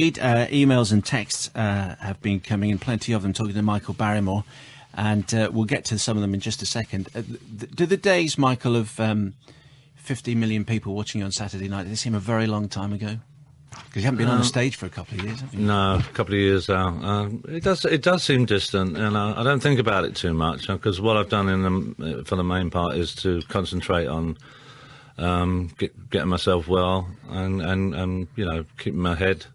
Emails and texts have been coming in, plenty of them, talking to Michael Barrymore, and we'll get to some of them in just a second. Do the days, Michael, of 50 million people watching you on Saturday night, they seem a very long time ago? Because you haven't been on a stage for a couple of years, have you? No, a couple of years out. It does seem distant, and I don't think about it too much, because what I've done for the main part is to concentrate on getting myself well and keeping my head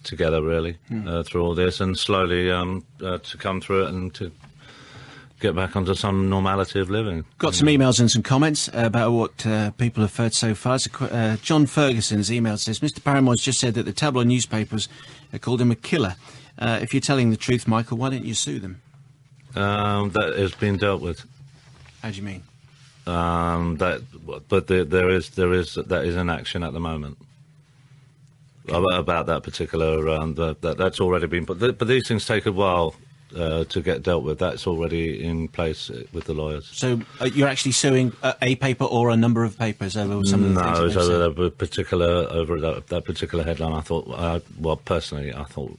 together, really, through all this, and slowly to come through it and to get back onto some normality of living. Got some emails and some comments about what people have heard so far. So, John Ferguson's email says, Mr. Barrymore's just said that the tabloid newspapers called him a killer. If you're telling the truth, Michael, why don't you sue them? That has been dealt with. How do you mean? That is in action at the moment. About that particular, that's already been put. But these things take a while to get dealt with. That's already in place with the lawyers. So you're actually suing a paper or a number of papers over some of the things? No, it was over that particular headline. I thought, personally, I thought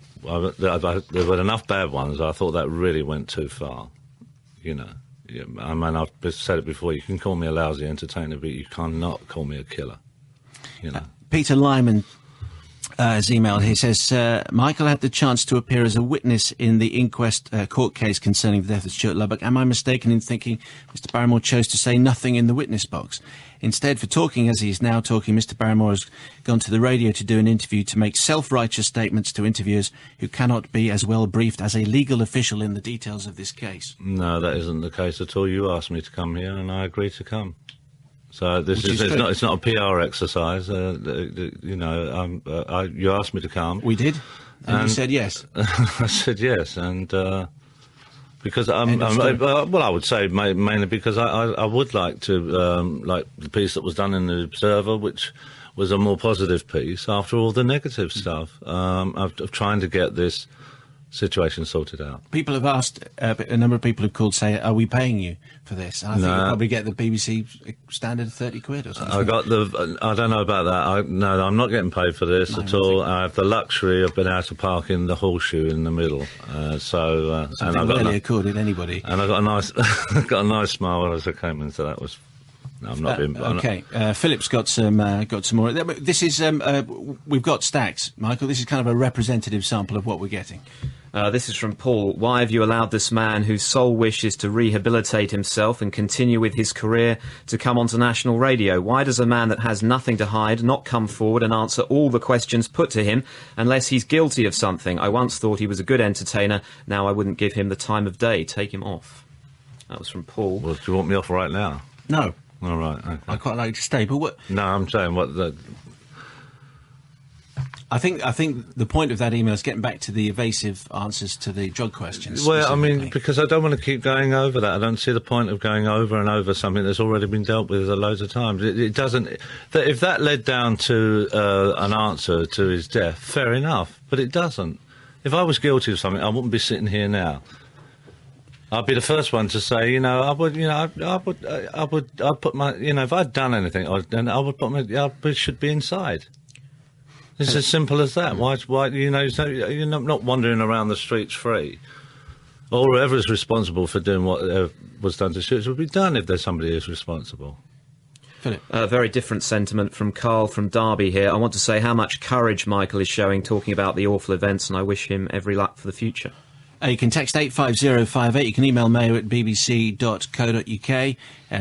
there were enough bad ones. I thought that really went too far. I mean, I've said it before. You can call me a lousy entertainer, but you cannot call me a killer. Peter Lyman has emailed. He says, Michael had the chance to appear as a witness in the inquest court case concerning the death of Stuart Lubbock. Am I mistaken in thinking Mr. Barrymore chose to say nothing in the witness box? Instead, for talking as he is now talking, Mr. Barrymore has gone to the radio to do an interview to make self-righteous statements to interviewers who cannot be as well briefed as a legal official in the details of this case. No, that isn't the case at all. You asked me to come here and I agreed to come. So it's not a PR exercise. You asked me to come. We did, and you said yes. I said yes, and because I would say mainly because I would like to like the piece that was done in the Observer, which was a more positive piece after all the negative stuff of trying to get this situation sorted out. People have asked, a number of people have called, say, are we paying you for this? And I think you'll probably get the BBC standard of 30 quid or something. I don't know about that. No, I'm not getting paid for this at all. I have the luxury of being able to park in the Horseshoe in the middle. And I've got accorded anybody. And I got a nice smile as I came in, so that was. No, I'm not being. Okay, Philip's got some more. This is we've got stacks, Michael. This is kind of a representative sample of what we're getting. This is from Paul. Why have you allowed this man, whose sole wish is to rehabilitate himself and continue with his career, to come onto national radio? Why does a man that has nothing to hide not come forward and answer all the questions put to him unless he's guilty of something? I once thought he was a good entertainer. Now I wouldn't give him the time of day. Take him off. That was from Paul. Well, do you want me off right now? No. All right. Okay. I'd quite like to stay, but what? No, I'm saying what the. I think the point of that email is getting back to the evasive answers to the drug questions. Well, I mean, because I don't want to keep going over that. I don't see the point of going over and over something that's already been dealt with loads of times. It doesn't. If that led down to an answer to his death, fair enough. But it doesn't. If I was guilty of something, I wouldn't be sitting here now. I'd be the first one to say, I'd put my, if I'd done anything, I would put I should be inside. It's as simple as that. Why? You're not wandering around the streets free. Or whoever's responsible for doing what was done to Stuart would be done if there's somebody who's responsible. Philip. A very different sentiment from Carl from Derby here. I want to say how much courage Michael is showing talking about the awful events, and I wish him every luck for the future. You can text 85058. You can email mayo at bbc.co.uk.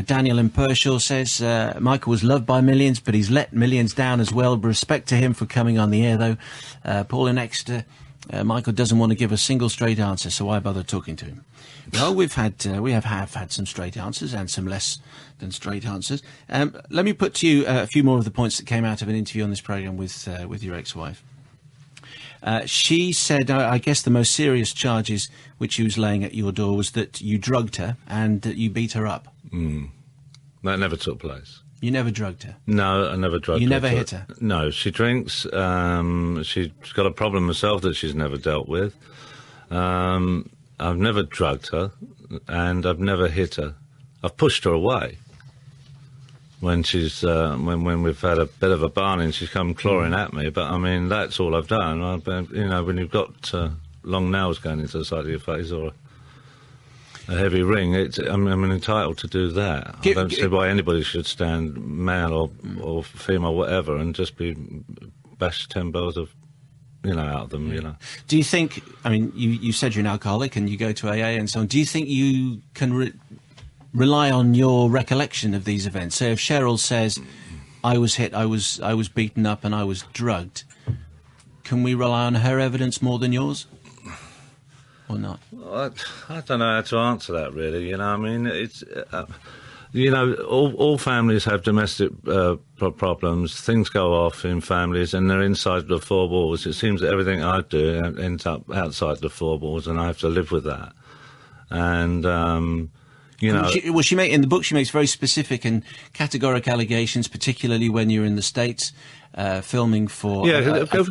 Daniel in Pershore says, Michael was loved by millions, but he's let millions down as well. Some to him for coming on the air, though. Paul in Exeter, Michael doesn't want to give a single straight answer, so why bother talking to him? Well, we have had some straight answers and some less than straight answers. Let me put to you a few more of the points that came out of an interview on this programme with your ex-wife. She said, I guess the most serious charges which she was laying at your door was that you drugged her and that you beat her up. That never took place. You never drugged her? No, I never drugged her. You never hit her? No, she drinks. She's got a problem herself that she's never dealt with. I've never drugged her and I've never hit her. I've pushed her away. when she's when we've had a bit of a barney, she's come clawing at me. But I mean, that's all I've done. You know, when you've got long nails going into the side of your face or a heavy ring, I'm entitled to do that. I don't see why anybody should stand, male or female, whatever, and just be bashed 10 bells of, out of them, Do you think, I mean, you said you're an alcoholic and you go to AA and so on. Do you think you can rely on your recollection of these events? So if Cheryl says, I was hit, I was beaten up and I was drugged, can we rely on her evidence more than yours? Or not? Well, I don't know how to answer that, really. I mean, it's... all families have domestic problems. Things go off in families, and they're inside the four walls. It seems that everything I do ends up outside the four walls, and I have to live with that. And in the book she makes very specific and categorical allegations, particularly when you're in the States filming for. I think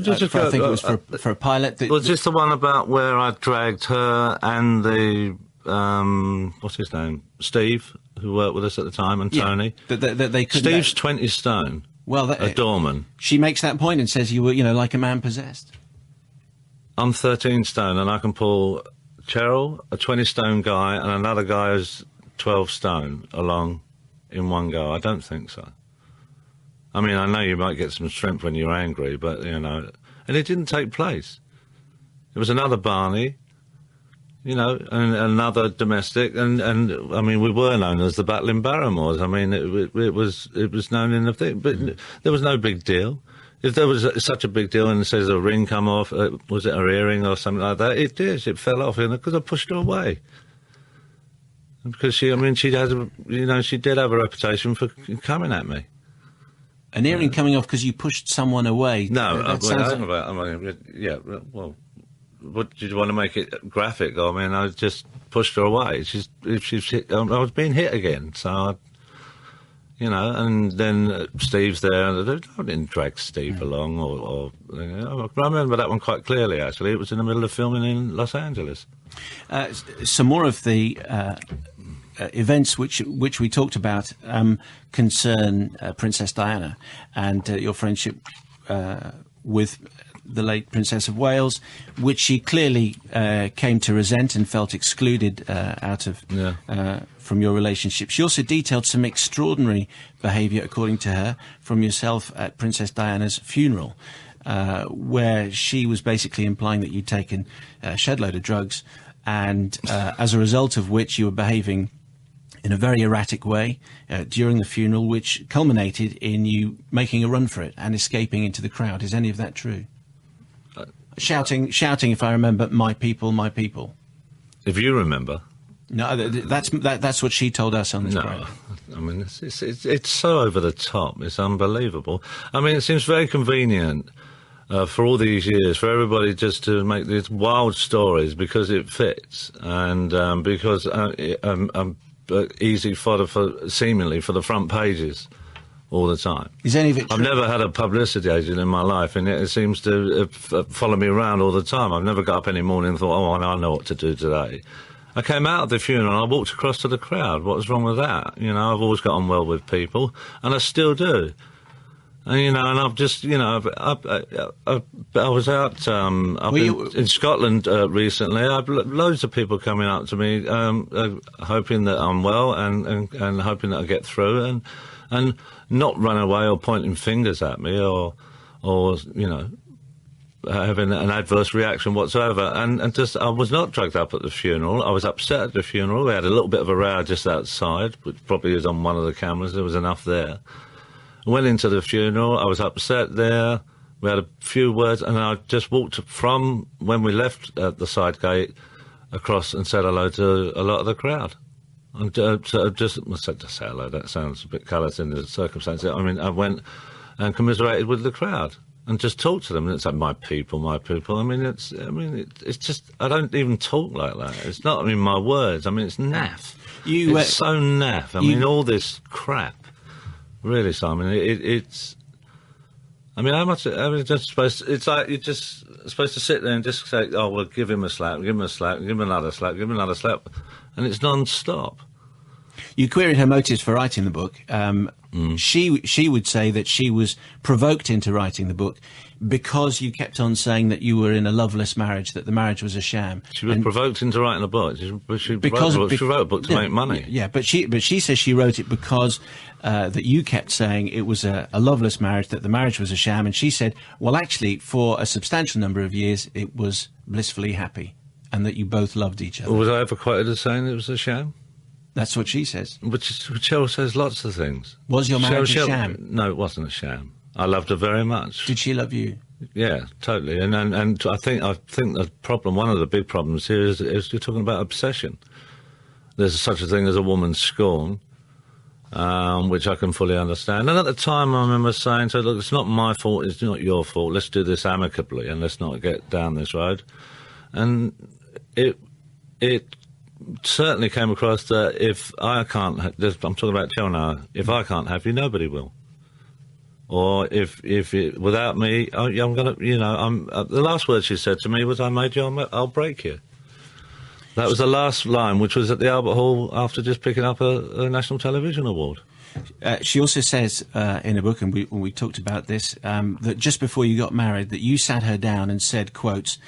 it was for a pilot. Was this the one about where I dragged her and the what's his name, Steve, who worked with us at the time, and Tony? They Steve's 20 stone. Well, a doorman. She makes that point and says you were, like a man possessed. I'm 13 stone, and I can pull Cheryl, a 20 stone guy, and another guy who's 12 stone along in one go. I don't think so. I mean, I know you might get some strength when you're angry, but, and it didn't take place. It was another Barney, and another domestic, and I mean, we were known as the Battling Barrymores. I mean, it was known in the thing, but there was no big deal. If there was such a big deal and it says a ring come off, was it her earring or something like that? It did. It fell off because I pushed her away. Because she did have a reputation for coming at me. An earring coming off because you pushed someone away? No, well, what did you want to make it graphic? I mean, I just pushed her away. I was being hit again, so and then Steve's there, and I didn't drag Steve along, I remember that one quite clearly, actually. It was in the middle of filming in Los Angeles. Some more of the events which we talked about concern Princess Diana and your friendship with the late Princess of Wales, which she clearly came to resent and felt excluded from your relationship. She also detailed some extraordinary behaviour, according to her, from yourself at Princess Diana's funeral, where she was basically implying that you'd taken a shed load of drugs, and as a result of which you were behaving in a very erratic way during the funeral, which culminated in you making a run for it and escaping into the crowd. Is any of that true? Shouting, if I remember, "My people, my people." If you remember. No, that's what she told us on this program. I mean, it's so over the top. It's unbelievable. I mean, it seems very convenient for all these years for everybody just to make these wild stories because it fits and because easy fodder seemingly for the front pages all the time. Is any of it true? I've never had a publicity agent in my life, and it seems to follow me around all the time. I've never got up any morning and thought, oh, I know what to do today. I came out of the funeral and I walked across to the crowd. What was wrong with that? I've always got on well with people, and I still do. And, and I've just, I was out in Scotland recently. I've loads of people coming up to me, hoping that I'm well and hoping that I get through and not run away or pointing fingers at me or having an adverse reaction whatsoever. And just, I was not drugged up at the funeral. I was upset at the funeral. We had a little bit of a row just outside, which probably was on one of the cameras. There was enough there. Went into the funeral. I was upset there. We had a few words, and I just walked from when we left the side gate across and said hello to a lot of the crowd. And just said to say hello. That sounds a bit callous in the circumstances. I mean, I went and commiserated with the crowd and just talked to them. And it's like, my people, my people. I mean, it's just, I don't even talk like that. It's not, my words. It's naff. It's so naff. All this crap. Really, Simon, it's. How much? Just supposed. It's like you're just supposed to sit there and just say, "Oh, well, give him a slap, give him a slap, give him another slap, give him another slap," and it's non-stop. You queried her motives for writing the book. She would say that she was provoked into writing the book because you kept on saying that you were in a loveless marriage, that the marriage was a sham. She was provoked into writing a book. She wrote a book to make money. Yeah, but she says she wrote it because that you kept saying it was a loveless marriage, that the marriage was a sham, and she said, well, actually, for a substantial number of years, it was blissfully happy, and that you both loved each other. Was I ever quoted as saying it was a sham? That's what she says. But Cheryl says lots of things. Was your marriage a sham? No, it wasn't a sham. I loved her very much. Did she love you? Yeah, totally. And I think the problem, one of the big problems here is you're talking about obsession. There's such a thing as a woman's scorn, which I can fully understand. And at the time, I remember saying, "So look, it's not my fault. It's not your fault. Let's do this amicably, and let's not get down this road." And it certainly came across that if I can't, I'm talking about Cheryl now. If I can't have you, nobody will. Or if without me, I'm gonna, the last word she said to me was, "I made you, I'll break you." That was the last line, which was at the Albert Hall after just picking up a National Television Award. She also says in a book, and we talked about this, that just before you got married, that you sat her down and said, quotes,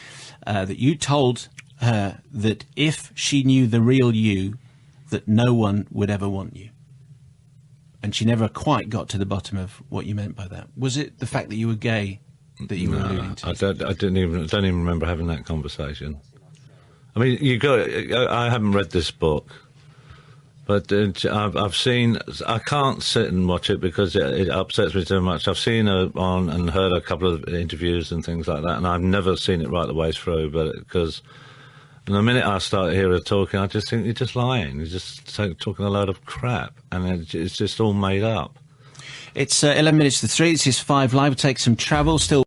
that you told her that if she knew the real you, that no one would ever want you. And she never quite got to the bottom of what you meant by that. Was it the fact that you were gay that you were alluding to? I don't even remember having that conversation. I mean, I haven't read this book, but I've seen. I can't sit and watch it because it upsets me too much. I've seen her on and heard a couple of interviews and things like that, and I've never seen it right the way through. But because the minute I start hearing her talking, I just think you're just lying. You're just talking a load of crap, and it's just all made up. It's 11 minutes to 3. This is 5 Live. We'll take some travel still.